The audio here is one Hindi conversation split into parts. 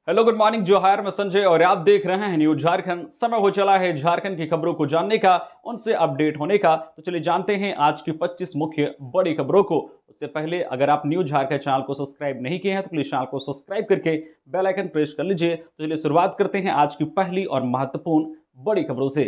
हेलो, गुड मॉर्निंग, जोहार। मैं संजय और आप देख रहे हैं न्यूज झारखंड। समय हो चला है झारखंड की खबरों को जानने का, उनसे अपडेट होने का। तो चलिए जानते हैं आज की 25 मुख्य बड़ी खबरों को। उससे पहले अगर आप न्यूज झारखंड चैनल को सब्सक्राइब नहीं किए हैं तो प्लीज चैनल को सब्सक्राइब करके बेल आइकन प्रेस कर लीजिए। तो चलिए शुरुआत करते हैं आज की पहली और महत्वपूर्ण बड़ी खबरों से।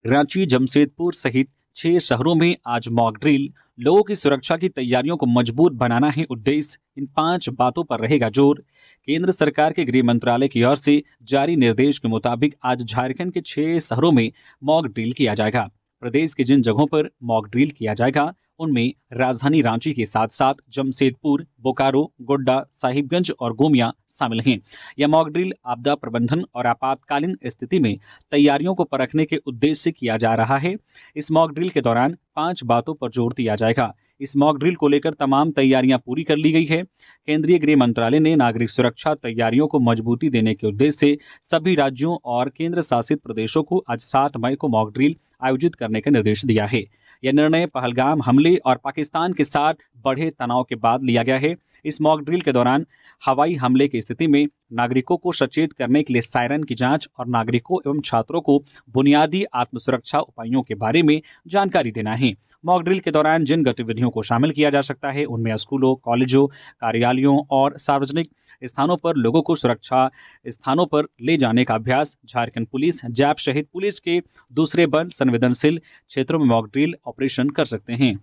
रांची, जमशेदपुर सहित 6 शहरों में आज मॉक ड्रिल। लोगों की सुरक्षा की तैयारियों को मजबूत बनाना है उद्देश्य। इन 5 बातों पर रहेगा जोर। केंद्र सरकार के गृह मंत्रालय की ओर से जारी निर्देश के मुताबिक आज झारखंड के 6 शहरों में मॉक ड्रिल किया जाएगा। प्रदेश के जिन जगहों पर मॉक ड्रिल किया जाएगा उनमें राजधानी रांची के साथ साथ जमशेदपुर, बोकारो, गोड्डा, साहिबगंज और गोमिया शामिल हैं। यह मॉक ड्रिल आपदा प्रबंधन और आपातकालीन स्थिति में तैयारियों को परखने के उद्देश्य से किया जा रहा है। इस मॉक ड्रिल के दौरान 5 बातों पर जोर दिया जाएगा। इस मॉक ड्रिल को लेकर तमाम तैयारियां पूरी कर ली गई है। केंद्रीय गृह मंत्रालय ने नागरिक सुरक्षा तैयारियों को मजबूती देने के उद्देश्य से सभी राज्यों और केंद्र शासित प्रदेशों को आज 7 मई को मॉक ड्रिल आयोजित करने का निर्देश दिया है। यह निर्णय पहलगाम हमले और पाकिस्तान के साथ बढ़े तनाव के बाद लिया गया है। इस मॉक ड्रिल के दौरान हवाई हमले की स्थिति में नागरिकों को सचेत करने के लिए सायरन की जांच और नागरिकों एवं छात्रों को बुनियादी आत्मसुरक्षा उपायों के बारे में जानकारी देना है। मॉक ड्रिल के दौरान जिन गतिविधियों को शामिल किया जा सकता है उनमें स्कूलों, कॉलेजों, कार्यालयों और सार्वजनिक स्थानों पर लोगों को सुरक्षा स्थानों पर ले जाने का अभ्यास। झारखंड पुलिस, जैप सहित पुलिस के दूसरे बल संवेदनशील क्षेत्रों में मॉक ड्रिल ऑपरेशन कर सकते हैं।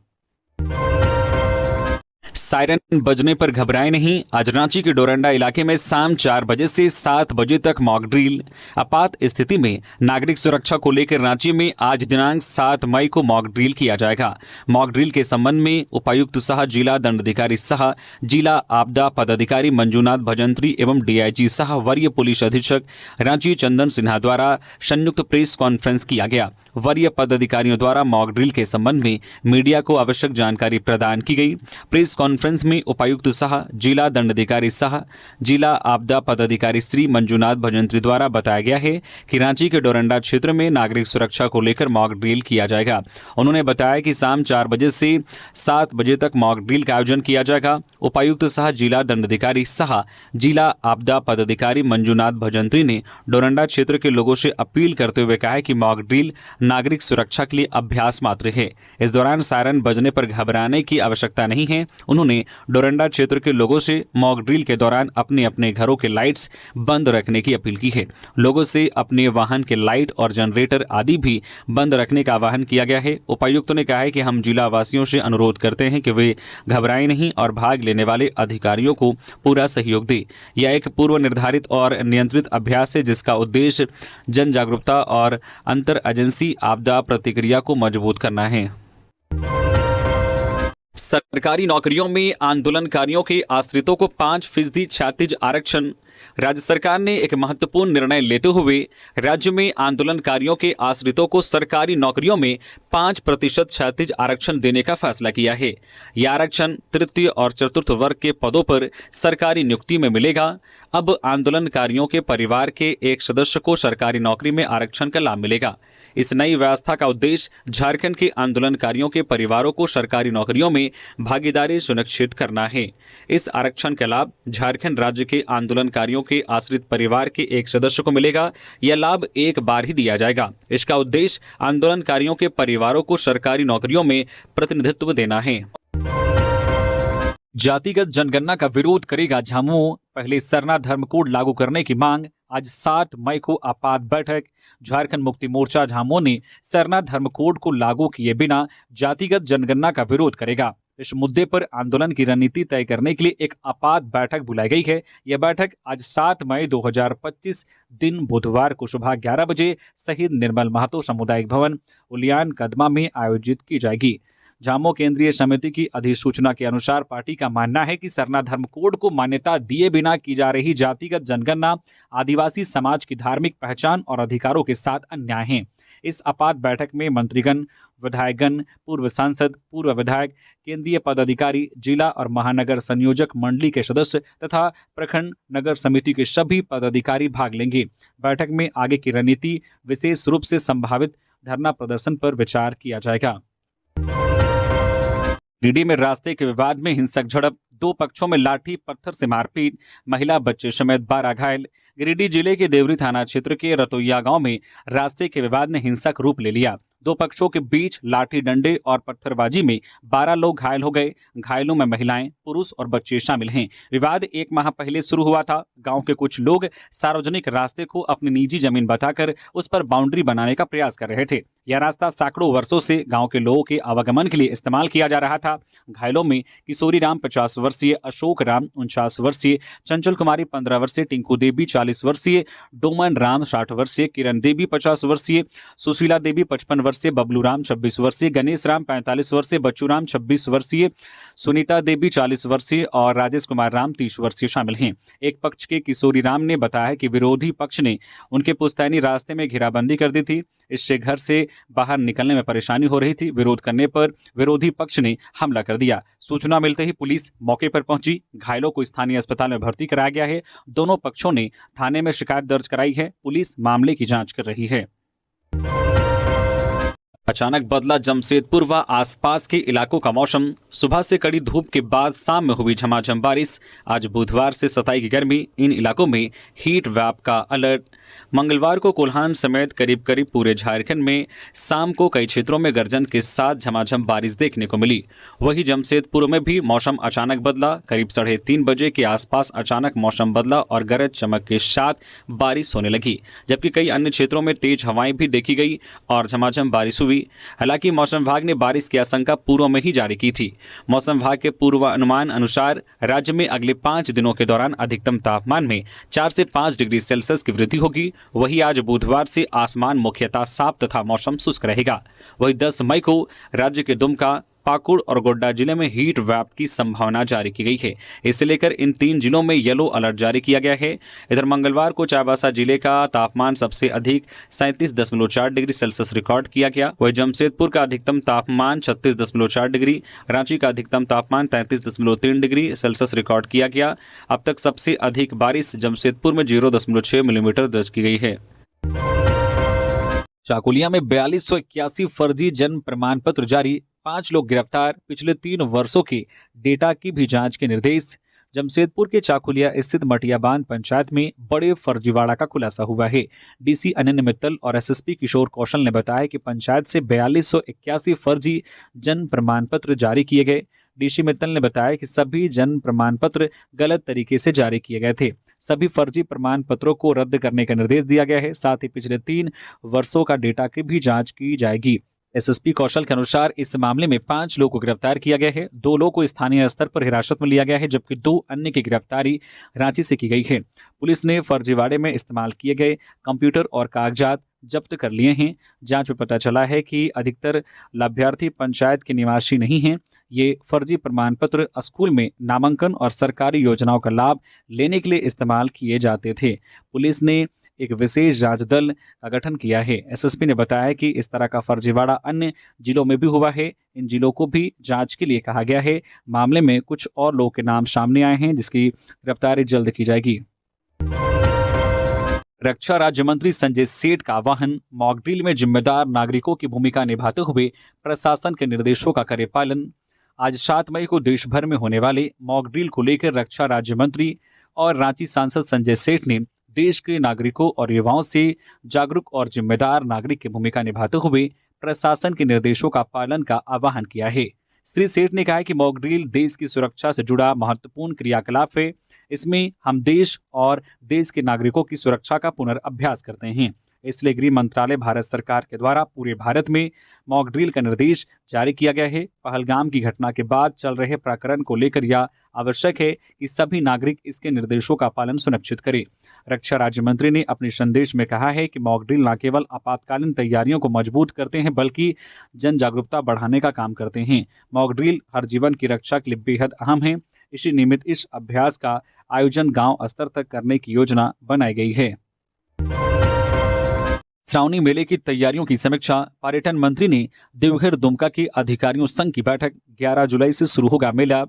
सायरन बजने पर घबराए नहीं। आज रांची के डोरंडा इलाके में शाम 4 बजे से 7 बजे तक मॉक ड्रिल। आपात स्थिति में नागरिक सुरक्षा को लेकर रांची में आज दिनांक 7 मई को मॉक ड्रिल किया जाएगा। मॉक ड्रिल के संबंध में उपायुक्त सह जिला दंडाधिकारी सह जिला आपदा पदाधिकारी मंजूनाथ भजंत्री एवं डीआईजी सह वरीय पुलिस अधीक्षक रांची चंदन सिन्हा द्वारा संयुक्त प्रेस कॉन्फ्रेंस किया गया। वरीय पदाधिकारियों द्वारा मॉक ड्रिल के संबंध में मीडिया को आवश्यक जानकारी प्रदान की गई। प्रेस कॉन्फ्रेंस में उपायुक्त सह जिला दंडाधिकारी सह जिला आपदा पदाधिकारी श्री मंजूनाथ भजंत्री द्वारा बताया गया है कि रांची के डोरंडा क्षेत्र में नागरिक सुरक्षा को लेकर मॉक ड्रिल किया जाएगा। उन्होंने बताया कि शाम 4 बजे से 7 बजे तक मॉक ड्रिल का आयोजन किया जाएगा। उपायुक्त सह जिला दंडाधिकारी सह जिला आपदा पदाधिकारी मंजूनाथ भजंत्री ने डोरंडा क्षेत्र के लोगों से अपील करते हुए कहा कि मॉक ड्रिल नागरिक सुरक्षा के लिए अभ्यास मात्र है। इस दौरान सायरन बजने पर घबराने की आवश्यकता नहीं है। उन्होंने डोरंडा क्षेत्र के लोगों से मॉक ड्रिल के दौरान अपने अपने घरों के लाइट्स बंद रखने की अपील की है। लोगों से अपने वाहन के लाइट और जनरेटर आदि भी बंद रखने का आह्वान किया गया है। उपायुक्त ने कहा है कि हम जिला वासियों से अनुरोध करते हैं कि वे घबराएं नहीं और भाग लेने वाले अधिकारियों को पूरा सहयोग दें। यह एक पूर्व निर्धारित और नियंत्रित अभ्यास है जिसका उद्देश्य जन जागरूकता और अंतर एजेंसी आपदा प्रतिक्रिया को मजबूत करना है। सरकारी नौकरियों में आंदोलनकारियों के आश्रितों को 5% क्षैतिज आरक्षण। राज्य सरकार ने एक महत्वपूर्ण निर्णय लेते हुए राज्य में आंदोलनकारियों के आश्रितों को सरकारी नौकरियों में 5% क्षैतिज आरक्षण देने का फैसला किया है। यह आरक्षण तृतीय और चतुर्थ वर्ग के पदों पर सरकारी नियुक्ति में मिलेगा। अब आंदोलनकारियों के परिवार के एक सदस्य को सरकारी नौकरी में आरक्षण का लाभ मिलेगा। इस नई व्यवस्था का उद्देश्य झारखंड के आंदोलनकारियों के परिवारों को सरकारी नौकरियों में भागीदारी सुनिश्चित करना है। इस आरक्षण का लाभ झारखंड राज्य के आंदोलनकारियों के आश्रित परिवार के एक सदस्य को मिलेगा। यह लाभ एक बार ही दिया जाएगा। इसका उद्देश्य आंदोलनकारियों के परिवारों को सरकारी नौकरियों में प्रतिनिधित्व देना है। जातिगत जनगणना का विरोध करेगा झामुमो। पहले सरना धर्म कोड लागू करने की मांग। आज 7 मई को आपात बैठक। झारखंड मुक्ति मोर्चा झामुमो ने सरना धर्म कोड को लागू किए बिना जातिगत जनगणना का विरोध करेगा। इस मुद्दे पर आंदोलन की रणनीति तय करने के लिए एक आपात बैठक बुलाई गई है। यह बैठक आज 7 मई 2025 दिन बुधवार को सुबह 11 बजे शहीद निर्मल महतो सामुदायिक भवन उलियान कदमा में आयोजित की जाएगी। झामुमो केंद्रीय समिति की अधिसूचना के अनुसार पार्टी का मानना है कि सरना धर्म कोड को मान्यता दिए बिना की जा रही जातिगत जनगणना आदिवासी समाज की धार्मिक पहचान और अधिकारों के साथ अन्याय है। इस आपात बैठक में मंत्रीगण, विधायकगण, पूर्व सांसद, पूर्व विधायक, केंद्रीय पदाधिकारी, जिला और महानगर संयोजक मंडली के सदस्य तथा प्रखंड नगर समिति के सभी पदाधिकारी भाग लेंगे। बैठक में आगे की रणनीति, विशेष रूप से संभावित धरना प्रदर्शन पर विचार किया जाएगा। गिरिडीह में रास्ते के विवाद में हिंसक झड़प, दो पक्षों में लाठी पत्थर से मारपीट, महिला बच्चे समेत 12 घायल। गिरिडीह जिले के देवरी थाना क्षेत्र के रतोइया गांव में रास्ते के विवाद ने हिंसक रूप ले लिया। दो पक्षों के बीच लाठी डंडे और पत्थरबाजी में 12 लोग घायल हो गए। घायलों में महिलाएं, पुरुष और बच्चे शामिल हैं। विवाद 1 माह पहले शुरू हुआ था। गांव के कुछ लोग सार्वजनिक रास्ते को अपनी निजी जमीन बताकर उस पर बाउंड्री बनाने का प्रयास कर रहे थे। यह रास्ता सैकड़ों वर्षों से गांव के लोगों के आवागमन के लिए इस्तेमाल किया जा रहा था। घायलों में किशोरी राम 50 वर्षीय, अशोक राम 49 वर्षीय, चंचल कुमारी 15 वर्षीय, टिंकू देवी 40 वर्षीय, डोमन राम 60 वर्षीय, किरण देवी 50 वर्षीय, सुशीला देवी 55 वर्षीय, बबलू राम 26 वर्षीय, गणेश राम 45 वर्षीय, बच्चू राम 26 वर्षीय, सुनीता देवी 40 वर्षीय और राजेश कुमार राम 30 वर्षीय शामिल हैं। एक पक्ष के किशोरी राम ने बताया कि विरोधी पक्ष ने उनके पुश्तैनी रास्ते में घेराबंदी कर दी थी। इससे घर से बाहर निकलने में परेशानी हो रही थी। विरोध करने पर विरोधी पक्ष ने हमला कर दिया। सूचना मिलते ही पुलिस मौके पर पहुंची। घायलों को स्थानीय अस्पताल में भर्ती कराया गया है। दोनों पक्षों ने थाने में शिकायत दर्ज कराई है। पुलिस मामले की जांच कर रही है। अचानक बदला जमशेदपुर व आसपास के इलाकों का मौसम। सुबह से कड़ी धूप के बाद शाम में हुई झमाझम बारिश। आज बुधवार से सताई की गर्मी। इन इलाकों में हीट वेव का अलर्ट। मंगलवार को कोल्हान समेत करीब करीब पूरे झारखंड में शाम को कई क्षेत्रों में गर्जन के साथ झमाझम बारिश देखने को मिली। वहीं जमशेदपुर में भी मौसम अचानक बदला। करीब 3:30 बजे के आसपास अचानक मौसम बदला और गरज चमक के साथ बारिश होने लगी, जबकि कई अन्य क्षेत्रों में तेज हवाएं भी देखी गई और झमाझम बारिश हुई। हालांकि मौसम विभाग ने बारिश की आशंका पूर्व में ही जारी की थी। मौसम विभाग के पूर्वानुमान अनुसार राज्य में अगले 5 दिनों के दौरान अधिकतम तापमान में 4 से 5 डिग्री सेल्सियस की वृद्धि होगी। वहीं आज बुधवार से आसमान मुख्यतः साफ तथा मौसम शुष्क रहेगा। वहीं 10 मई को राज्य के दुमका, पाकुड़ और गोड्डा जिले में हीट वेव की संभावना जारी की गई है। इसे लेकर इन 3 जिलों में येलो अलर्ट जारी किया गया है। इधर मंगलवार को चाईबासा जिले का तापमान सबसे अधिक 37.4 डिग्री सेल्सियस रिकॉर्ड किया गया। वहीं जमशेदपुर का अधिकतम तापमान 36.4 डिग्री, रांची का अधिकतम तापमान 33.3 डिग्री सेल्सियस रिकॉर्ड किया गया। अब तक सबसे अधिक बारिश जमशेदपुर में 0.6 मिलीमीटर दर्ज की गई है। चाकुलिया में 4281 फर्जी जन्म प्रमाण पत्र जारी, 5 लोग गिरफ्तार। पिछले 3 वर्षों के डेटा की भी जांच के निर्देश। जमशेदपुर के चाकुलिया स्थित मटियाबांध पंचायत में बड़े फर्जीवाड़ा का खुलासा हुआ है। डीसी अनन्य मित्तल और एसएसपी किशोर कौशल ने बताया कि पंचायत से 4281 फर्जी जन्म प्रमाण पत्र जारी किए गए। डीसी मित्तल ने बताया कि सभी जन्म प्रमाण पत्र गलत तरीके से जारी किए गए थे। सभी फर्जी प्रमाण पत्रों को रद्द करने का निर्देश दिया गया है। साथ ही पिछले 3 वर्षों का डेटा की भी जांच की जाएगी। एसएसपी कौशल के अनुसार इस मामले में 5 लोगों को गिरफ्तार किया गया है। 2 लोगों को स्थानीय स्तर पर हिरासत में लिया गया है, जबकि 2 अन्य की गिरफ्तारी रांची से की गई है। पुलिस ने फर्जीवाड़े में इस्तेमाल किए गए कंप्यूटर और कागजात जब्त कर लिए हैं। जांच में पता चला है कि अधिकतर लाभार्थी पंचायत के निवासी नहीं हैं। ये फर्जी प्रमाण पत्र स्कूल में नामांकन और सरकारी योजनाओं का लाभ लेने के लिए इस्तेमाल किए जाते थे। पुलिस ने एक विशेष जांच दल का गठन किया है। एसएसपी ने बताया कि इस तरह का फर्जीवाड़ा अन्य जिलों में भी हुआ है। इन जिलों को भी जांच के लिए कहा गया है। मामले में कुछ और लोगों के नाम सामने आए हैं, जिसकी गिरफ्तारी जल्द की जाएगी। रक्षा राज्य मंत्री संजय सेठ का आह्वान, मॉक ड्रिल में जिम्मेदार नागरिकों की भूमिका निभाते हुए प्रशासन के निर्देशों का करे पालन। आज 7 मई को देश भर में होने वाले मॉक ड्रिल को लेकर रक्षा राज्य मंत्री और रांची सांसद संजय सेठ ने देश के नागरिकों और युवाओं से जागरूक और जिम्मेदार नागरिक की भूमिका निभाते हुए प्रशासन के निर्देशों का पालन का आह्वान किया है। श्री सेठ ने कहा कि मॉक ड्रिल देश की सुरक्षा से जुड़ा महत्वपूर्ण क्रियाकलाप है। इसमें हम देश और देश के नागरिकों की सुरक्षा का पुनर्अभ्यास करते हैं। इसलिए गृह मंत्रालय भारत सरकार के द्वारा पूरे भारत में मॉक ड्रिल का निर्देश जारी किया गया है। पहलगाम की घटना के बाद चल रहे प्रकरण को लेकर यह आवश्यक है कि सभी नागरिक इसके निर्देशों का पालन सुनिश्चित करें। रक्षा राज्य मंत्री ने अपने संदेश में कहा है कि मॉक ड्रिल न केवल आपातकालीन तैयारियों को मजबूत करते हैं, बल्कि जन जागरूकता बढ़ाने का काम करते हैं। मॉक ड्रिल हर जीवन की रक्षा के लिए बेहद अहम है। इसी निमित्त इस अभ्यास का आयोजन गांव स्तर तक करने की योजना बनाई गई है। श्रावणी मेले की तैयारियों की समीक्षा। पर्यटन मंत्री ने देवघर दुमका के अधिकारियों संघ की बैठक। 11 जुलाई से शुरू होगा मेला।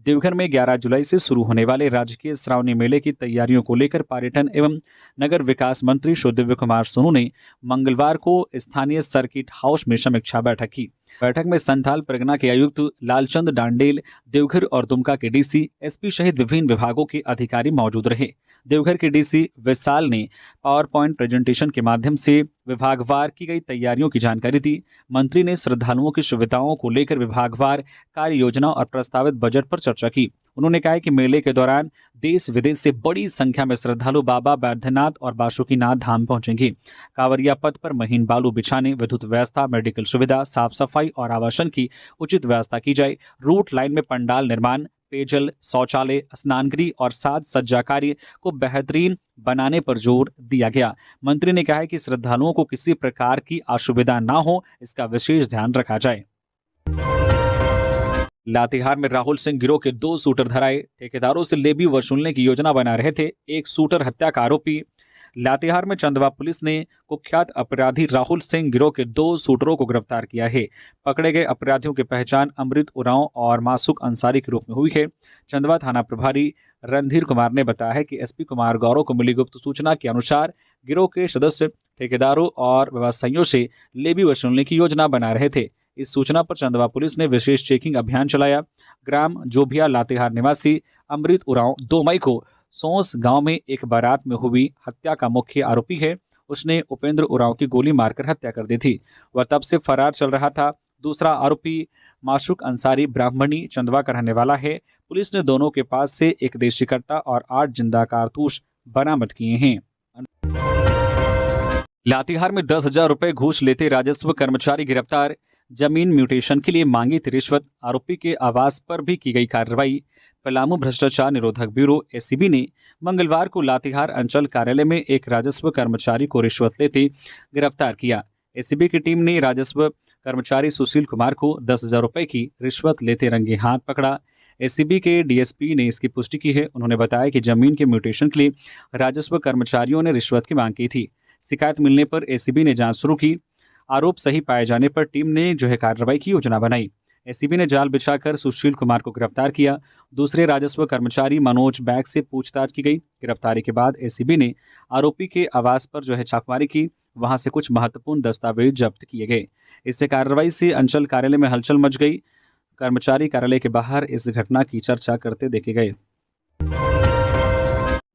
देवघर में 11 जुलाई से शुरू होने वाले राजकीय श्रावणी मेले की तैयारियों को लेकर पर्यटन एवं नगर विकास मंत्री श्री दिव्य कुमार सोनू ने मंगलवार को स्थानीय सर्किट हाउस में समीक्षा बैठक की। बैठक में संथाल परगना के आयुक्त लालचंद डांडेल, देवघर और दुमका के डीसी, एसपी सहित विभिन्न विभागों के अधिकारी मौजूद रहे। देवघर के डीसी विशाल ने पावर पॉइंट प्रेजेंटेशन के माध्यम से विभागवार की गई तैयारियों की जानकारी दी। मंत्री ने श्रद्धालुओं की सुविधाओं को लेकर विभागवार कार्य योजना और प्रस्तावित बजट पर चर्चा की। उन्होंने कहा कि मेले के दौरान देश विदेश से बड़ी संख्या में श्रद्धालु बाबा बैद्यनाथ और बासुकीनाथ धाम पहुंचेंगे। कांवरिया पथ पर महीन बालू बिछाने, विद्युत व्यवस्था, मेडिकल सुविधा, साफ सफाई और आवासन की उचित व्यवस्था की जाए। रूट लाइन में पंडाल निर्माण, पेयजल, शौचालय, स्नानगृह और साज सज्जा कार्य को बेहतरीन बनाने पर जोर दिया गया। मंत्री ने कहा कि श्रद्धालुओं को किसी प्रकार की असुविधा न हो, इसका विशेष ध्यान रखा जाए। लातेहार में राहुल सिंह गिरोह के 2 शूटर धराए। ठेकेदारों से लेवी वसूलने की योजना बना रहे थे। एक शूटर हत्या का आरोपी। लातेहार में चंदवा पुलिस ने कुख्यात अपराधी राहुल सिंह गिरोह के 2 शूटरों को गिरफ्तार किया है। पकड़े गए अपराधियों की पहचान अमृत उरांव और मासूक अंसारी के रूप में हुई है। चंदवा थाना प्रभारी रणधीर कुमार ने बताया है कि एसपी कुमार गौरव को मिली गुप्त सूचना के अनुसार गिरोह के सदस्य ठेकेदारों और व्यवसायियों से लेवी वसूलने की योजना बना रहे थे। इस सूचना पर चंदवा पुलिस ने विशेष चेकिंग अभियान चलाया। ग्राम जोभिया लातेहार निवासी अमृत उरांव 2 मई को सोंस गांव में एक बारात में हुई हत्या का मुख्य आरोपी है। उसने उपेंद्र उरांव की गोली मारकर हत्या कर दी थी। वह तब से फरार चल रहा था। दूसरा आरोपी माशुक अंसारी ब्राह्मणी चंदवा का रहने वाला है। पुलिस ने दोनों के पास से एक देशी कट्टा और 8 जिंदा कारतूस बरामद किए हैं। लातेहार में 10,000 रुपए घूस लेते राजस्व कर्मचारी गिरफ्तार। जमीन म्यूटेशन के लिए मांगी थी रिश्वत। आरोपी के आवास पर भी की गई कार्रवाई। पलामू भ्रष्टाचार निरोधक ब्यूरो एसीबी ने मंगलवार को लातेहार अंचल कार्यालय में एक राजस्व कर्मचारी को रिश्वत लेते गिरफ्तार किया। एसीबी की टीम ने राजस्व कर्मचारी सुशील कुमार को 10,000 रुपए की रिश्वत लेते रंगे हाथ पकड़ा। एसीबी के डीएसपी ने इसकी पुष्टि की है। उन्होंने बताया कि जमीन के म्यूटेशन के लिए राजस्व कर्मचारियों ने रिश्वत की मांग की थी। शिकायत मिलने पर एसीबी ने जांच शुरू की। आरोप सही पाए जाने पर टीम ने कार्रवाई की योजना बनाई। एसीबी ने जाल बिछाकर सुशील कुमार को गिरफ्तार किया। दूसरे राजस्व कर्मचारी मनोज बैग से पूछताछ की गई। गिरफ्तारी के बाद एसीबी ने आरोपी के आवास पर छापेमारी की। वहां से कुछ महत्वपूर्ण दस्तावेज जब्त किए गए। इससे कार्रवाई से अंचल कार्यालय में हलचल मच गई। कर्मचारी कार्यालय के बाहर इस घटना की चर्चा करते देखे गए।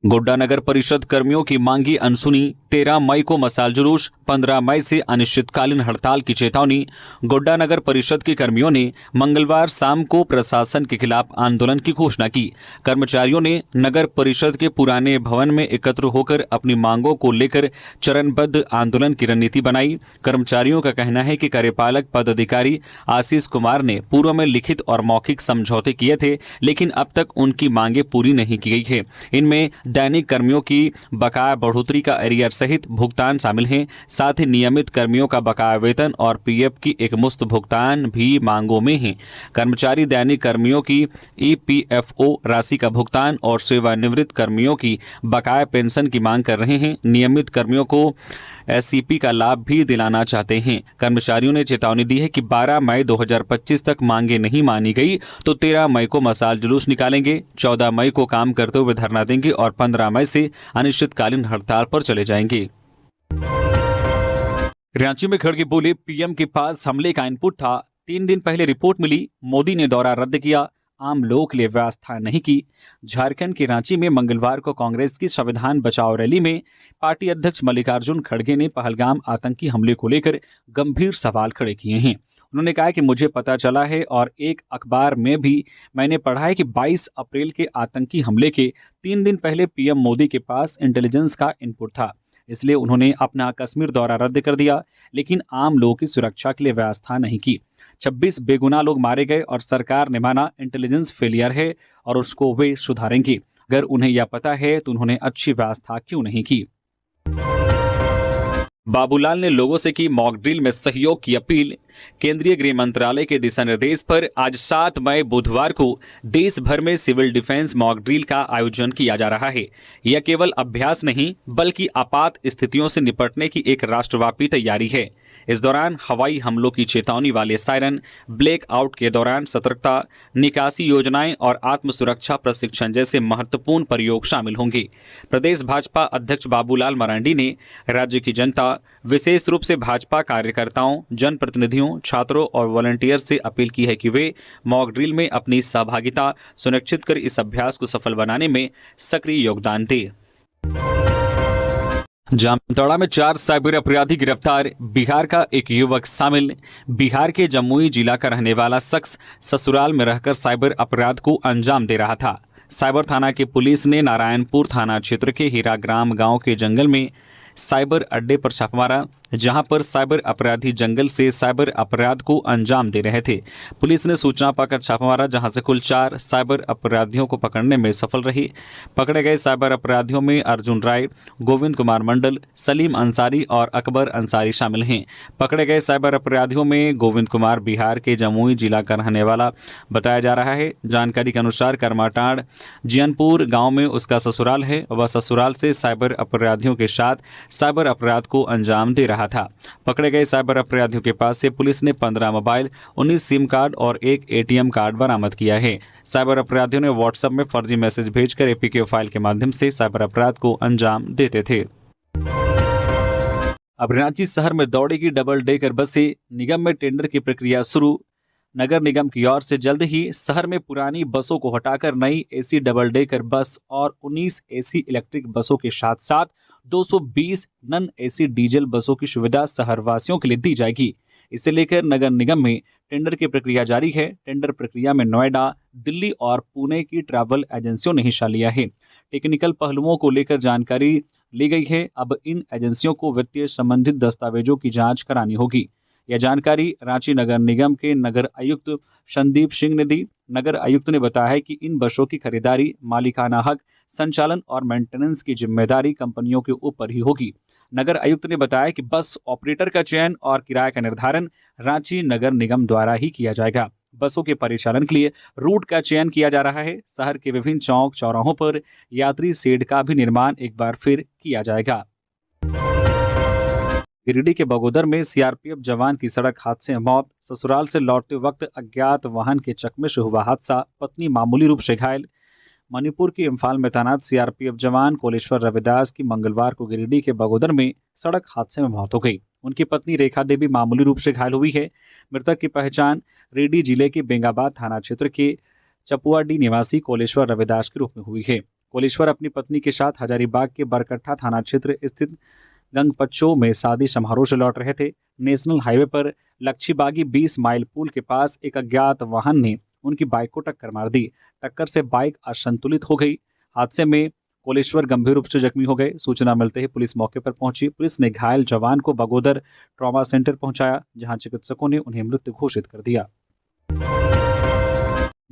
गोड्डा नगर परिषद कर्मियों की मांगी अनसुनी। 13 मई को मसाल जुलूस, 15 मई से अनिश्चितकालीन हड़ताल की चेतावनी। गोड्डा नगर परिषद के कर्मियों ने मंगलवार शाम को प्रशासन के खिलाफ आंदोलन की घोषणा की। कर्मचारियों ने नगर परिषद के पुराने भवन में एकत्र होकर अपनी मांगों को लेकर चरणबद्ध आंदोलन की रणनीति बनाई। कर्मचारियों का कहना है कि कार्यपालक पदाधिकारी आशीष कुमार ने पूर्व में लिखित और मौखिक समझौते किए थे, लेकिन अब तक उनकी मांगें पूरी नहीं की गई है। इनमें दैनिक कर्मियों की बकाया बढ़ोतरी का एरियर सहित भुगतान शामिल हैं। साथ ही नियमित कर्मियों का बकाया वेतन और पीएफ की एक मुश्त भुगतान भी मांगों में है। कर्मचारी दैनिक कर्मियों की ईपीएफओ राशि का भुगतान और सेवानिवृत्त कर्मियों की बकाया पेंशन की मांग कर रहे हैं। नियमित कर्मियों को एससीपी का लाभ भी दिलाना चाहते हैं। कर्मचारियों ने चेतावनी दी है कि 12 मई 2025 तक मांगे नहीं मानी गई तो 13 मई को मसाल जुलूस निकालेंगे, 14 मई को काम करते हुए धरना देंगे और 15 मई से अनिश्चितकालीन हड़ताल पर चले जाएंगे। रांची में खड़गे बोले, पीएम के पास हमले का इनपुट था। 3 दिन पहले रिपोर्ट मिली, मोदी ने दौरा रद्द किया, आम लोगों के लिए व्यवस्था नहीं की। झारखंड के रांची में मंगलवार को कांग्रेस की संविधान बचाओ रैली में पार्टी अध्यक्ष मल्लिकार्जुन खड़गे ने पहलगाम आतंकी हमले को लेकर गंभीर सवाल खड़े किए हैं। उन्होंने कहा कि मुझे पता चला है और एक अखबार में भी मैंने पढ़ा है कि 22 अप्रैल के आतंकी हमले के 3 दिन पहले पीएम मोदी के पास इंटेलिजेंस का इनपुट था, इसलिए उन्होंने अपना कश्मीर दौरा रद्द कर दिया, लेकिन आम लोगों की सुरक्षा के लिए व्यवस्था नहीं की। 26 बेगुनाह लोग मारे गए और सरकार ने माना इंटेलिजेंस फेलियर है और उसको वे सुधारेंगे। अगर उन्हें यह पता है तो उन्होंने अच्छी व्यवस्था क्यों नहीं की। बाबूलाल ने लोगों से की मॉक ड्रिल में सहयोग की अपील। केंद्रीय गृह मंत्रालय के दिशा निर्देश पर आज 7 मई बुधवार को देश भर में सिविल डिफेंस मॉक ड्रिल का आयोजन किया जा रहा है। यह केवल अभ्यास नहीं बल्कि आपात स्थितियों से निपटने की एक राष्ट्रव्यापी तैयारी है। इस दौरान हवाई हमलों की चेतावनी वाले सायरन, ब्लैकआउट के दौरान सतर्कता, निकासी योजनाएं और आत्म सुरक्षा प्रशिक्षण जैसे महत्वपूर्ण प्रयोग शामिल होंगे। प्रदेश भाजपा अध्यक्ष बाबूलाल मरांडी ने राज्य की जनता, विशेष रूप से भाजपा कार्यकर्ताओं, जनप्रतिनिधियों, छात्रों और वॉलंटियर से अपील की है कि वे मॉक ड्रिल में अपनी सहभागिता सुनिश्चित कर इस अभ्यास को सफल बनाने में सक्रिय योगदान दें। जामताड़ा में 4 साइबर अपराधी गिरफ्तार, बिहार का एक युवक शामिल। बिहार के जमुई जिला का रहने वाला शख्स ससुराल में रहकर साइबर अपराध को अंजाम दे रहा था। साइबर थाना की पुलिस ने नारायणपुर थाना क्षेत्र के हीराग्राम गांव के जंगल में साइबर अड्डे पर छापा मारा, जहां पर साइबर अपराधी जंगल से साइबर अपराध को अंजाम दे रहे थे। पुलिस ने सूचना पाकर छापा मारा, जहां से कुल 4 साइबर अपराधियों को पकड़ने में सफल रही। पकड़े गए साइबर अपराधियों में अर्जुन राय, गोविंद कुमार मंडल, सलीम अंसारी और अकबर अंसारी शामिल हैं। पकड़े गए साइबर अपराधियों में गोविंद कुमार बिहार के जमुई जिला का रहने वाला बताया जा रहा है। जानकारी के अनुसार करमाटांड़ जियनपुर गाँव में उसका ससुराल है। वह ससुराल से साइबर अपराधियों के साथ साइबर अपराध को अंजाम दे रहा था। पकड़े गए साइबर अपराधियों के पास से पुलिस ने 15 मोबाइल, 19 सिम कार्ड और 1 एटीएम कार्ड बरामद किया है। साइबर अपराधियों ने व्हाट्सएप में फर्जी मैसेज भेजकर एपीके फाइल के माध्यम से साइबर अपराध को अंजाम देते थे। अब रांची शहर में दौड़ेगी डबल डेकर बसें, निगम में टेंडर की प्रक्रिया शुरू। नगर निगम की ओर से जल्द ही शहर में पुरानी बसों को हटाकर नई एसी डबल डेकर बस और 19 एसी इलेक्ट्रिक बसों के साथ साथ 220 नन एसी डीजल बसों की सुविधा शहरवासियों के लिए दी जाएगी। इसे लेकर नगर निगम में टेंडर की प्रक्रिया जारी है। टेंडर प्रक्रिया में नोएडा, दिल्ली और पुणे की ट्रैवल एजेंसियों ने हिस्सा लिया है। टेक्निकल पहलुओं को लेकर जानकारी ली गई है। अब इन एजेंसियों को वित्तीय संबंधित दस्तावेजों की जांच करानी होगी। यह जानकारी रांची नगर निगम के नगर आयुक्त संदीप सिंह ने दी। नगर आयुक्त ने बताया है कि इन बसों की खरीदारी, मालिकाना हक, संचालन और मेंटेनेंस की जिम्मेदारी कंपनियों के ऊपर ही होगी। नगर आयुक्त ने बताया कि बस ऑपरेटर का चयन और किराए का निर्धारण रांची नगर निगम द्वारा ही किया जाएगा। बसों के परिचालन के लिए रूट का चयन किया जा रहा है। शहर के विभिन्न चौक चौराहों पर यात्री शेड का भी निर्माण एक बार फिर किया जाएगा। गिरिडीह के बगोदर में सीआरपीएफ जवान की सड़क हादसे में मौत। ससुराल से लौटते वक्त अज्ञात वाहन के चकमे से हुआ हादसा, पत्नी मामूली रूप से घायल। मणिपुर के इम्फाल में तैनात सीआरपीएफ जवान कोलेश्वर रविदास की मंगलवार को गिरिडीह के बगोदर में सड़क हादसे में मौत हो गई। उनकी पत्नी रेखा देवी मामूली रूप से घायल हुई है। मृतक की पहचान रेड्डी जिले के बेंगाबाद थाना क्षेत्र के चपुआडी निवासी कोलेश्वर रविदास के रूप में हुई है। कोलेश्वर अपनी पत्नी के साथ हजारीबाग के बरकट्ठा थाना क्षेत्र स्थित गंगपच्चो में शादी समारोह से लौट रहे थे। नेशनल हाईवे पर लक्षीबागी 20 माइल पुल के पास एक अज्ञात वाहन ने उनकी बाइक को टक्कर मार दी। टक्कर से बाइक असंतुलित हो गई। हादसे में कोलेश्वर गंभीर रूप से जख्मी हो गए। सूचना मिलते ही पुलिस मौके पर पहुंची। पुलिस ने घायल जवान को बगोदर ट्रॉमा सेंटर पहुंचाया, जहां चिकित्सकों ने उन्हें मृत घोषित कर दिया।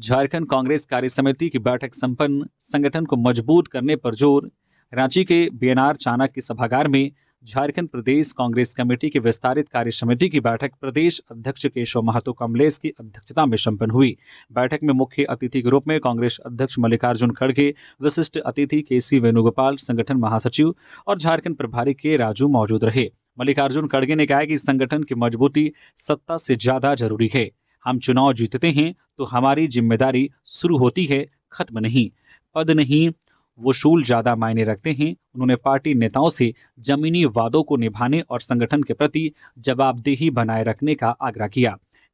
झारखंड कांग्रेस कार्य समिति की बैठक संपन्न, संगठन को मजबूत करने पर जोर। रांची के बीएनआर चाणक्य सभागार में झारखंड प्रदेश कांग्रेस कमेटी की विस्तारित कार्य समिति की बैठक प्रदेश अध्यक्ष केशव महतो कमलेश की अध्यक्षता में संपन्न हुई। बैठक में मुख्य अतिथि के रूप में कांग्रेस अध्यक्ष मल्लिकार्जुन खड़गे, विशिष्ट अतिथि केसी वेणुगोपाल, संगठन महासचिव और झारखंड प्रभारी के राजू मौजूद रहे। मल्लिकार्जुन खड़गे ने कहा कि संगठन की मजबूती सत्ता से ज्यादा जरूरी है। हम चुनाव जीतते हैं तो हमारी जिम्मेदारी शुरू होती है, खत्म नहीं। पद नहीं, वसूल ज्यादा मायने रखते हैं। उन्होंने पार्टी नेताओं से जमीनी वादों को निभाने और संगठन के प्रति जवाबदेही बनाए रखने का आग्रह किया।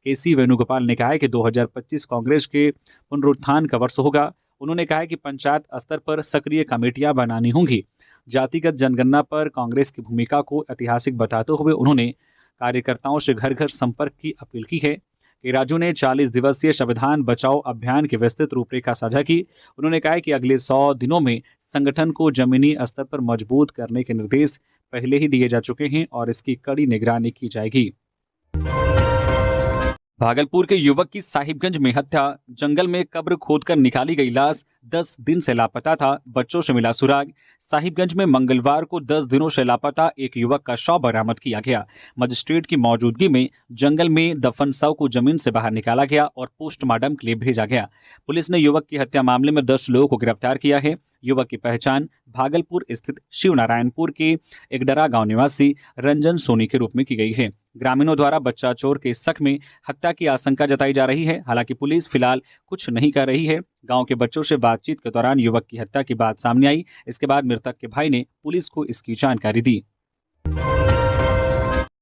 केसी वेणुगोपाल ने कहा कि 2025 कांग्रेस के पुनरुत्थान का वर्ष होगा। उन्होंने कहा कि पंचायत स्तर पर सक्रिय कमेटियां बनानी होंगी। जातिगत जनगणना पर कांग्रेस की भूमिका को ऐतिहासिक बताते हुए उन्होंने कार्यकर्ताओं से घर घर संपर्क की अपील की है। राजू ने 40 दिवसीय संविधान बचाओ अभियान की विस्तृत रूपरेखा साझा की। उन्होंने कहा कि अगले 100 दिनों में संगठन को जमीनी स्तर पर मजबूत करने के निर्देश पहले ही दिए जा चुके हैं और इसकी कड़ी निगरानी की जाएगी। भागलपुर के युवक की साहिबगंज में हत्या, जंगल में कब्र खोदकर निकाली गई लाश, 10 दिन से लापता था, बच्चों से मिला सुराग। साहिबगंज में मंगलवार को 10 दिनों से लापता एक युवक का शव बरामद किया गया। मजिस्ट्रेट की मौजूदगी में जंगल में दफन शव को जमीन से बाहर निकाला गया और पोस्टमार्टम के लिए भेजा गया। पुलिस ने युवक की हत्या मामले में 10 लोगों को गिरफ्तार किया है। युवक की पहचान भागलपुर स्थित शिवनारायणपुर के इकडरा गांव निवासी रंजन सोनी के रूप में की गई है। ग्रामीणों द्वारा बच्चा चोर के शक में हत्या की आशंका जताई जा रही है। हालांकि पुलिस फिलहाल कुछ नहीं कर रही है। गांव के बच्चों से बातचीत के दौरान युवक की हत्या की बात सामने आई। इसके बाद मृतक के भाई ने पुलिस को इसकी जानकारी दी।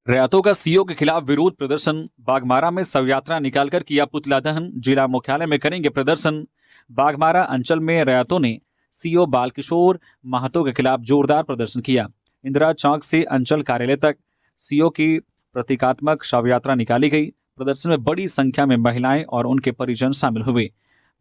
रैयतों का सीओ के खिलाफ विरोध प्रदर्शन, बाघमारा में शव यात्रा निकालकर किया पुतला दहन, जिला मुख्यालय में करेंगे प्रदर्शन। बाघमारा अंचल में रैयतों ने सीओ बालकिशोर महतो के खिलाफ जोरदार प्रदर्शन किया। इंदिरा चौक से अंचल कार्यालय तक सीओ की प्रतीकात्मक शव यात्रा निकाली गई। प्रदर्शन में बड़ी संख्या में महिलाएं और उनके परिजन शामिल हुए।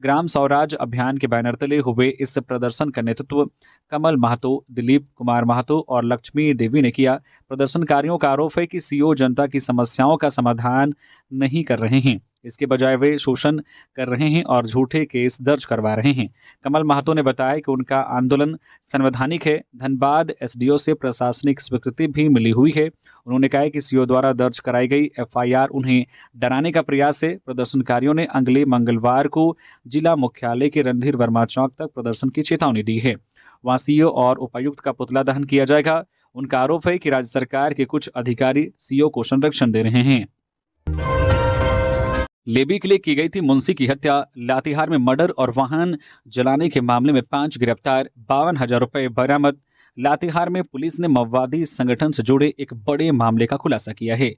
ग्राम स्वराज अभियान के बैनर तले हुए इस प्रदर्शन का नेतृत्व कमल महतो, दिलीप कुमार महतो और लक्ष्मी देवी ने किया। प्रदर्शनकारियों का आरोप है कि सीओ जनता की समस्याओं का समाधान नहीं कर रहे हैं, इसके बजाय वे शोषण कर रहे हैं और झूठे केस दर्ज करवा रहे हैं। कमल महतो ने बताया कि उनका आंदोलन संवैधानिक है। धनबाद एसडीओ से प्रशासनिक स्वीकृति भी मिली हुई है। उन्होंने कहा कि सीओ द्वारा दर्ज कराई गई एफआईआर उन्हें डराने का प्रयास है। प्रदर्शनकारियों ने अगले मंगलवार को जिला मुख्यालय के रणधीर वर्मा चौक तक प्रदर्शन की चेतावनी दी है। वहां सीओ और उपायुक्त का पुतला दहन किया जाएगा। उनका आरोप है कि राज्य सरकार के कुछ अधिकारी सीओ को संरक्षण दे रहे हैं। लेबी के लिए की गई थी मुंशी की हत्या, लातेहार में मर्डर और वाहन जलाने के मामले में 5 गिरफ्तार, 52,000 रुपए बरामद। लातेहार में पुलिस ने माओवादी संगठन से जुड़े एक बड़े मामले का खुलासा किया है।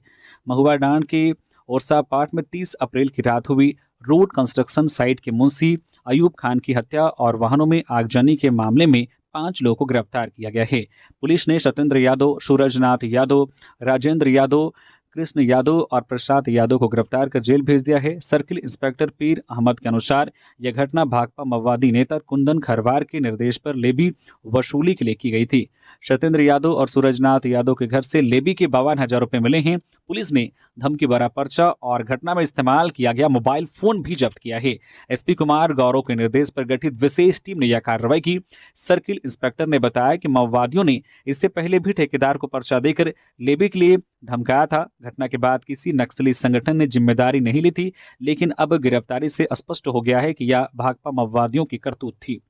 महुआ डांड के ओरसा पाट में 30 अप्रैल की रात हुई रोड कंस्ट्रक्शन साइट के मुंशी अयूब खान की हत्या और वाहनों में आगजनी के मामले में 5 लोगों को गिरफ्तार किया गया है। पुलिस ने सत्येंद्र यादव, सूरजनाथ यादव, राजेंद्र यादव, कृष्ण यादव और प्रसाद यादव को गिरफ्तार कर जेल भेज दिया है। सर्किल इंस्पेक्टर पीर अहमद के अनुसार यह घटना भाकपा माओवादी नेता कुंदन खरवार के निर्देश पर लेबी वसूली के लिए की गई थी। सत्येंद्र यादव और सूरजनाथ यादव के घर से लेबी के 52,000 रुपए मिले हैं। पुलिस ने धमकी भरा पर्चा और घटना में इस्तेमाल किया गया मोबाइल फोन भी जब्त किया है। एसपी कुमार गौरव के निर्देश पर गठित विशेष टीम ने यह कार्रवाई की। सर्किल इंस्पेक्टर ने बताया कि माओवादियों ने इससे पहले भी ठेकेदार को पर्चा देकर लेबी के लिए धमकाया था। घटना के बाद किसी नक्सली संगठन ने जिम्मेदारी नहीं ली थी, लेकिन अब गिरफ्तारी से स्पष्ट हो गया है कि यह भाकपा माओवादियों की करतूत थी।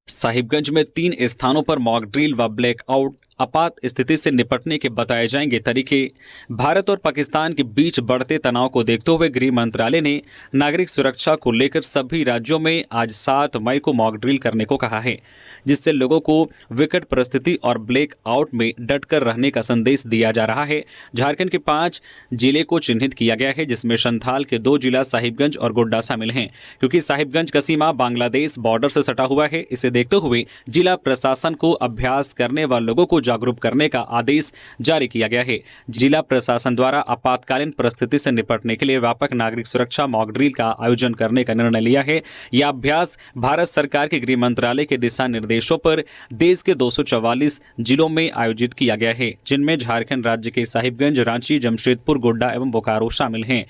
साहिबगंज में 3 स्थानों पर मॉक ड्रिल व ब्लैकआउट, आपात स्थिति से निपटने के बताए जाएंगे तरीके। भारत और पाकिस्तान के बीच बढ़ते तनाव को देखते हुए गृह मंत्रालय ने नागरिक सुरक्षा को लेकर सभी राज्यों में आज 7 मई को मॉक ड्रिल करने को कहा है, जिससे लोगों को विकट परिस्थिति और ब्लैकआउट में डटकर रहने का संदेश दिया जा रहा है। झारखंड के 5 जिले को चिन्हित किया गया है, जिसमें संथाल के 2 जिला साहिबगंज और गोड्डा शामिल हैं। क्योंकि साहिबगंज का सीमा बांग्लादेश बॉर्डर से सटा हुआ है, इसे देखते हुए जिला प्रशासन को अभ्यास करने व लोगों को जागरूक करने का आदेश जारी किया गया है। जिला प्रशासन द्वारा आपातकालीन परिस्थिति से निपटने के लिए व्यापक नागरिक सुरक्षा मॉक ड्रिल का आयोजन करने का निर्णय लिया है। यह अभ्यास भारत सरकार के गृह मंत्रालय के दिशा निर्देशों पर देश के 244 जिलों में आयोजित किया गया है, जिनमें झारखंड राज्य के साहिबगंज, रांची, जमशेदपुर, गोड्डा एवं बोकारो शामिल हैं।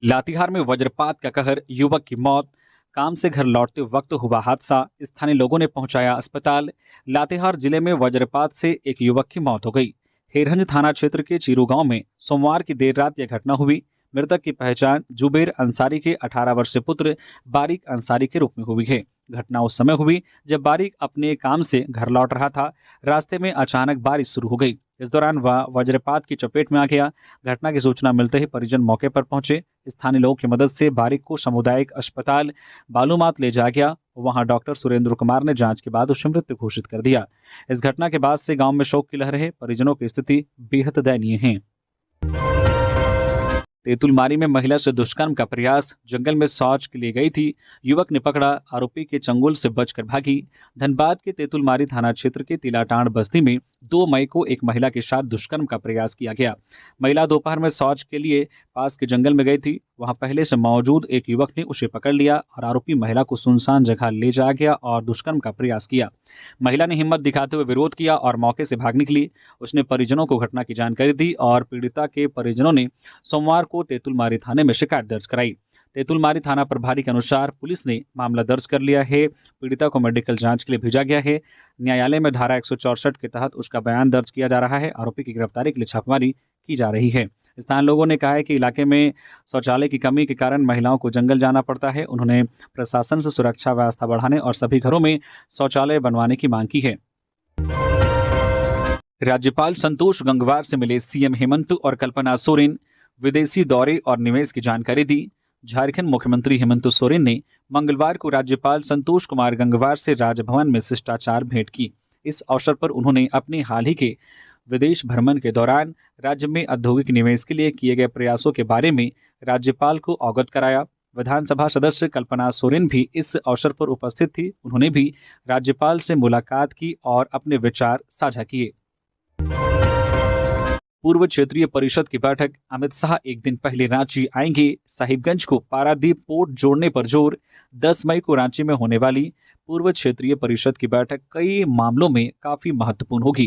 लातेहार में वज्रपात का कहर, युवक की मौत, काम से घर लौटते वक्त हुआ हादसा, स्थानीय लोगों ने पहुंचाया अस्पताल। लातेहार जिले में वज्रपात से एक युवक की मौत हो गई। हेरहंज थाना क्षेत्र के चीरू गांव में सोमवार की देर रात यह घटना हुई। मृतक की पहचान जुबेर अंसारी के 18 वर्षीय पुत्र बारिक अंसारी के रूप में हुई है। घटना उस समय हुई जब बारिक अपने काम से घर लौट रहा था। रास्ते में अचानक बारिश शुरू हो गई। इस दौरान वह वज्रपात की चपेट में आ गया। घटना की सूचना मिलते ही परिजन मौके पर पहुंचे। स्थानीय लोगों की मदद से बारिक को सामुदायिक अस्पताल बालूमात ले जाया गया। वहां डॉक्टर सुरेंद्र कुमार ने जांच के बाद उसे मृत घोषित कर दिया। इस घटना के बाद से गांव में शोक की लहर है। परिजनों की स्थिति बेहद दयनीय है। तेतुलमारी में महिला से दुष्कर्म का प्रयास, जंगल में शौच के लिए गई थी, युवक ने पकड़ा, आरोपी के चंगुल से बचकर भागी। धनबाद के तेतुलमारी थाना क्षेत्र के तिलाटांड बस्ती में 2 मई को एक महिला के साथ दुष्कर्म का प्रयास किया गया। महिला दोपहर में शौच के लिए पास के जंगल में गई थी। वहां पहले से मौजूद एक युवक ने उसे पकड़ लिया और आरोपी महिला को सुनसान जगह ले जाया गया और दुष्कर्म का प्रयास किया। महिला ने हिम्मत दिखाते हुए विरोध किया और मौके से भाग निकली। उसने परिजनों को घटना की जानकारी दी और पीड़िता के परिजनों ने सोमवार को तेतुलमारी थाने में शिकायत दर्ज कराई। तेतुलमारी थाना प्रभारी के अनुसार पुलिस ने मामला दर्ज कर लिया है। पीड़िता को मेडिकल जांच के लिए भेजा गया है। न्यायालय में धारा 164 के तहत उसका बयान दर्ज किया जा रहा है। आरोपी की गिरफ्तारी के लिए छापेमारी की जा रही है। स्थानीय लोगों ने कहा है कि इलाके में शौचालय की कमी के कारण महिलाओं को जंगल जाना पड़ता है। उन्होंने प्रशासन से सुरक्षा व्यवस्था बढ़ाने और सभी घरों में शौचालय बनवाने की मांग की है। राज्यपाल संतोष गंगवार से मिले सीएम हेमंत और कल्पना सोरेन, विदेशी दौरे और निवेश की जानकारी दी। झारखंड मुख्यमंत्री हेमंत सोरेन ने मंगलवार को राज्यपाल संतोष कुमार गंगवार से राजभवन में शिष्टाचार भेंट की। इस अवसर पर उन्होंने अपने हाल ही के विदेश भ्रमण के दौरान राज्य में औद्योगिक निवेश के लिए किए गए प्रयासों के बारे में राज्यपाल को अवगत कराया। विधानसभा सदस्य कल्पना सोरेन भी इस अवसर पर उपस्थित थी। उन्होंने भी राज्यपाल से मुलाकात की और अपने विचार साझा किए। पूर्व क्षेत्रीय परिषद की बैठक, अमित शाह एक दिन पहले रांची आएंगे, साहिबगंज को पारादीप पोर्ट जोड़ने पर जोर। 10 मई को रांची में होने वाली पूर्व क्षेत्रीय परिषद की बैठक कई मामलों में काफी महत्वपूर्ण होगी।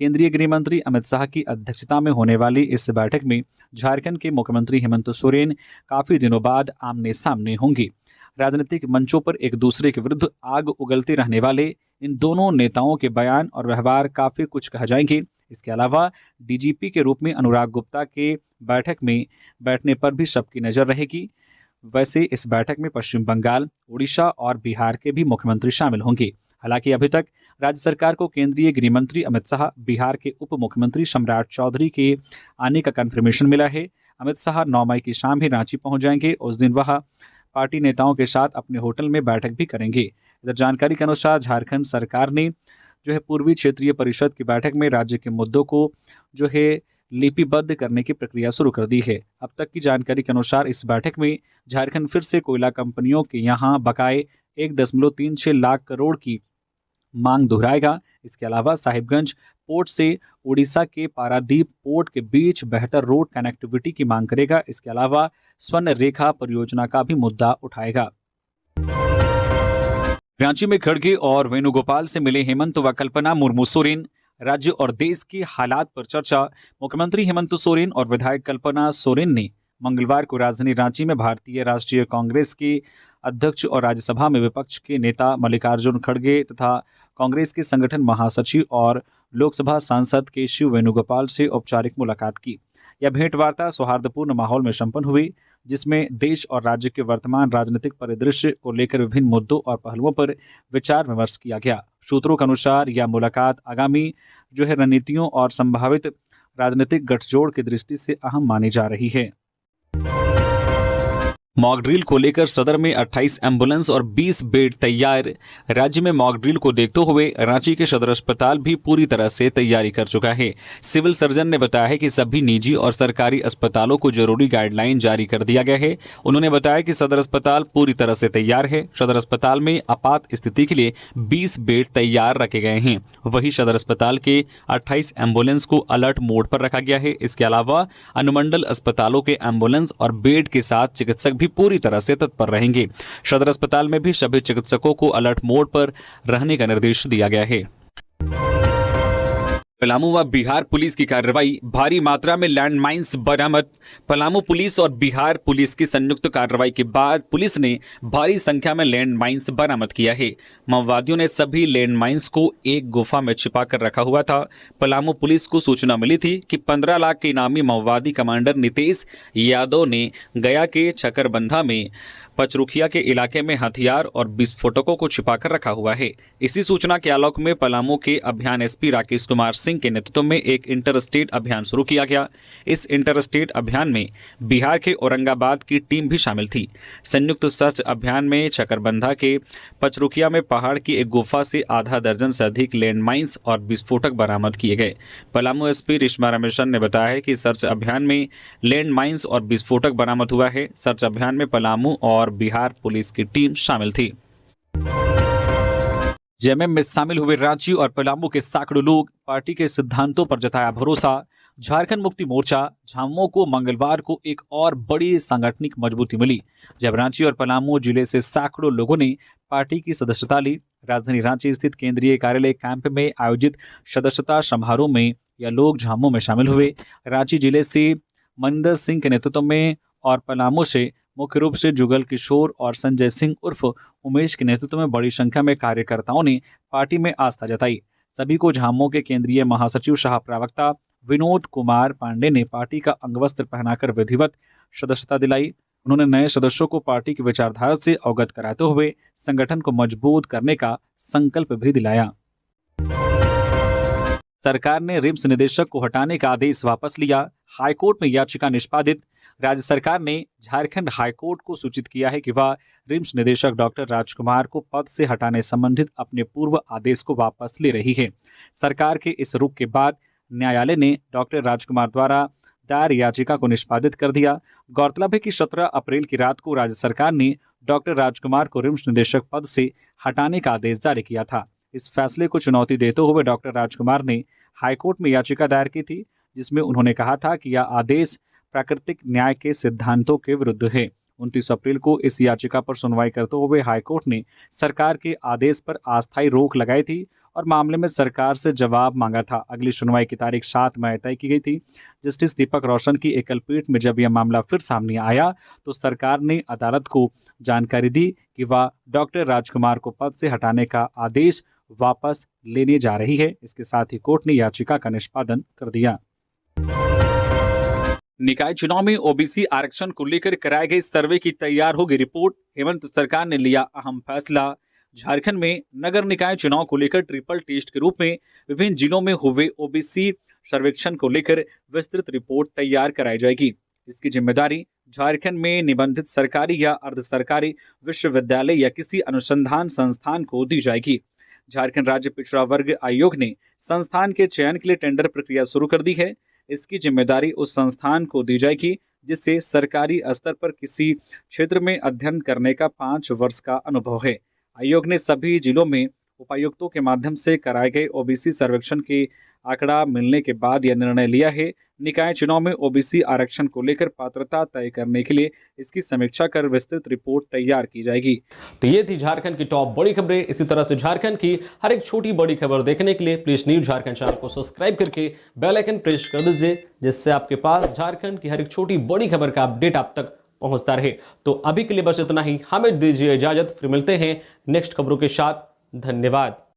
केंद्रीय गृह मंत्री अमित शाह की अध्यक्षता में होने वाली इस बैठक में झारखंड के मुख्यमंत्री हेमंत सोरेन काफी दिनों बाद आमने सामने होंगे। राजनीतिक मंचों पर एक दूसरे के विरुद्ध आग उगलते रहने वाले इन दोनों नेताओं के बयान और व्यवहार काफी कुछ कह जाएंगे। इसके अलावा डीजीपी के रूप में अनुराग गुप्ता के बैठक में बैठने पर भी सबकी नजर रहेगी। वैसे इस बैठक में पश्चिम बंगाल, उड़ीसा और बिहार के भी मुख्यमंत्री शामिल होंगे। हालांकि अभी तक राज्य सरकार को केंद्रीय गृह मंत्री अमित शाह, बिहार के उप मुख्यमंत्री सम्राट चौधरी के आने का कंफर्मेशन मिला है। अमित शाह 9 मई की शाम ही रांची पहुंच जाएंगे। उस दिन वह पार्टी नेताओं के साथ अपने होटल में बैठक भी करेंगे। इधर जानकारी के अनुसार झारखंड सरकार ने पूर्वी क्षेत्रीय परिषद की बैठक में राज्य के मुद्दों को लिपिबद्ध करने की प्रक्रिया शुरू कर दी है। अब तक की जानकारी के अनुसार इस बैठक में झारखंड फिर से कोयला कंपनियों के यहां बकाए 1.36 लाख करोड़ की मांग दोहराएगा। इसके अलावा साहिबगंज पोर्ट से उड़ीसा के पारादीप पोर्ट के बीच बेहतर रोड कनेक्टिविटी की मांग करेगा। इसके अलावा स्वर्ण रेखा परियोजना का भी मुद्दा उठाएगा। रांची में खड़गे और वेणुगोपाल से मिले हेमंत व कल्पना मुर्मू सोरेन। राज्य और देश के हालात पर चर्चा। मुख्यमंत्री हेमंत सोरेन और विधायक कल्पना सोरेन ने मंगलवार को राजधानी रांची में भारतीय राष्ट्रीय कांग्रेस के अध्यक्ष और राज्यसभा में विपक्ष के नेता मल्लिकार्जुन खड़गे तथा कांग्रेस के संगठन महासचिव और लोकसभा सांसद केशव वेणुगोपाल से औपचारिक मुलाकात की। यह भेंटवार्ता सौहार्दपूर्ण माहौल में संपन्न हुई, जिसमें देश और राज्य के वर्तमान राजनीतिक परिदृश्य को लेकर विभिन्न मुद्दों और पहलुओं पर विचार विमर्श किया गया। सूत्रों के अनुसार यह मुलाकात आगामी रणनीतियों और संभावित राजनीतिक गठजोड़ की दृष्टि से अहम मानी जा रही है। मॉक ड्रिल को लेकर सदर में 28 एम्बुलेंस और 20 बेड तैयार। राज्य में मॉक ड्रिल को देखते हुए रांची के सदर अस्पताल भी पूरी तरह से तैयारी कर चुका है। सिविल सर्जन ने बताया है कि सभी निजी और सरकारी अस्पतालों को जरूरी गाइडलाइन जारी कर दिया गया है। उन्होंने बताया कि सदर अस्पताल पूरी तरह से तैयार है। सदर अस्पताल में आपात स्थिति के लिए 20 बेड तैयार रखे गए हैं। वहीं सदर अस्पताल के 28 एम्बुलेंस को अलर्ट मोड पर रखा गया है। इसके अलावा अनुमंडल अस्पतालों के एम्बुलेंस और बेड के साथ चिकित्सक भी पूरी तरह से तत्पर रहेंगे। सदर अस्पताल में भी सभी चिकित्सकों को अलर्ट मोड पर रहने का निर्देश दिया गया है। पलामू व बिहार पुलिस की कार्रवाई, भारी मात्रा में लैंडमाइंस बरामद। पलामू पुलिस और बिहार पुलिस की संयुक्त कार्रवाई के बाद पुलिस ने भारी संख्या में लैंडमाइंस बरामद किया है। माओवादियों ने सभी लैंडमाइंस को एक गुफा में छिपा कर रखा हुआ था। पलामू पुलिस को सूचना मिली थी कि 15 लाख के इनामी माओवादी कमांडर नितेश यादव ने गया के छकरबंधा में पचरुखिया के इलाके में हथियार और विस्फोटकों को छिपाकर रखा हुआ है। इसी सूचना के आलोक में पलामू के अभियान एसपी राकेश कुमार सिंह के नेतृत्व में एक इंटर स्टेट अभियान शुरू किया गया। इस इंटर स्टेट अभियान में बिहार के औरंगाबाद की टीम भी शामिल थी। संयुक्त सर्च अभियान में छकरबंधा के पचरुखिया में पहाड़ की एक गुफा से आधा दर्जन से अधिक लैंडमाइंस और विस्फोटक बरामद किए गए। पलामू एसपी रिश्मा रमेशन ने बताया है कि सर्च अभियान में लैंडमाइंस और विस्फोटक बरामद हुआ है। सर्च अभियान में पलामू और बिहार पुलिस की टीम शामिल थी। जेएमएम में शामिल हुए रांची और पलामू के सैकड़ों लोग, पार्टी के सिद्धांतों पर जताया भरोसा। झारखंड मुक्ति मोर्चा झामुमो को मंगलवार को एक और बड़ी सांगठनिक मजबूती मिली, जब रांची और पलामू जिले से सैकड़ों लोगों ने पार्टी की सदस्यता ली। राजधानी रांची स्थित केंद्रीय कार्यालय कैंप में आयोजित सदस्यता समारोह में यह लोग झामुमो में शामिल हुए। रांची जिले से मनिंदर सिंह के नेतृत्व में और पलामू से मुख्य रूप से जुगल किशोर और संजय सिंह उर्फ उमेश के नेतृत्व में बड़ी संख्या में कार्यकर्ताओं ने पार्टी में आस्था जताई। सभी को झामुमो के केंद्रीय महासचिव सह प्रवक्ता विनोद कुमार पांडे ने पार्टी का अंगवस्त्र पहनाकर विधिवत सदस्यता दिलाई। उन्होंने नए सदस्यों को पार्टी की विचारधारा से अवगत कराते हुए संगठन को मजबूत करने का संकल्प भी दिलाया। सरकार ने रिम्स निदेशक को हटाने का आदेश वापस लिया। हाईकोर्ट में याचिका निष्पादित। राज्य सरकार ने झारखंड हाईकोर्ट को सूचित किया है कि वह रिम्स निदेशक डॉक्टर राजकुमार को पद से हटाने संबंधित अपने पूर्व आदेश को वापस ले रही है। सरकार के इस रुख के बाद न्यायालय ने डॉक्टर राजकुमार द्वारा दायर याचिका को निष्पादित कर दिया। गौरतलब है कि 17 अप्रैल की रात को राज्य सरकार ने डॉक्टर राजकुमार को रिम्स निदेशक पद से हटाने का आदेश जारी किया था। इस फैसले को चुनौती देते हुए डॉक्टर राजकुमार ने हाईकोर्ट में याचिका दायर की थी, जिसमें उन्होंने कहा था कि यह आदेश प्राकृतिक न्याय के सिद्धांतों के विरुद्ध है। 29 अप्रैल को इस याचिका पर सुनवाई करते हुए हाईकोर्ट ने सरकार के आदेश पर अस्थायी रोक लगाई थी और मामले में सरकार से जवाब मांगा था। अगली सुनवाई की तारीख 7 मई तय की गई थी। जस्टिस दीपक रोशन की एकल पीठ में जब यह मामला फिर सामने आया तो सरकार ने अदालत को जानकारी दी कि वह डॉक्टर राजकुमार को पद से हटाने का आदेश वापस लेने जा रही है। इसके साथ ही कोर्ट ने याचिका का निष्पादन कर दिया। निकाय चुनाव में ओबीसी आरक्षण को लेकर कराए गए सर्वे की तैयार होगी रिपोर्ट। हेमंत सरकार ने लिया अहम फैसला। झारखंड में नगर निकाय चुनाव को लेकर ट्रिपल टेस्ट के रूप में विभिन्न जिलों में हुए ओबीसी सर्वेक्षण को लेकर विस्तृत रिपोर्ट तैयार कराई जाएगी। इसकी जिम्मेदारी झारखंड में निबंधित सरकारी या अर्ध सरकारी विश्वविद्यालय या किसी अनुसंधान संस्थान को दी जाएगी। झारखंड राज्य पिछड़ा वर्ग आयोग ने संस्थान के चयन के लिए टेंडर प्रक्रिया शुरू कर दी है। इसकी जिम्मेदारी उस संस्थान को दी जाएगी जिससे सरकारी स्तर पर किसी क्षेत्र में अध्ययन करने का 5 वर्ष का अनुभव है। आयोग ने सभी जिलों में उपायुक्तों के माध्यम से कराए गए ओबीसी सर्वेक्षण के आंकड़ा मिलने के बाद यह निर्णय लिया है। निकाय चुनाव में ओबीसी आरक्षण को लेकर पात्रता तय करने के लिए इसकी समीक्षा कर विस्तृत रिपोर्ट तैयार की जाएगी। तो ये थी झारखंड की टॉप बड़ी खबरें। इसी तरह से झारखंड की हर एक छोटी बड़ी खबर देखने के लिए प्लीज न्यूज झारखंड चैनल को सब्सक्राइब करके बेल आइकन प्रेस कर दीजिए, जिससे आपके पास झारखंड की हर एक छोटी बड़ी खबर का अपडेट आप तक पहुंचता रहे। तो अभी के लिए बस इतना ही। हमें दीजिए इजाजत, फिर मिलते हैं नेक्स्ट खबरों के साथ। धन्यवाद।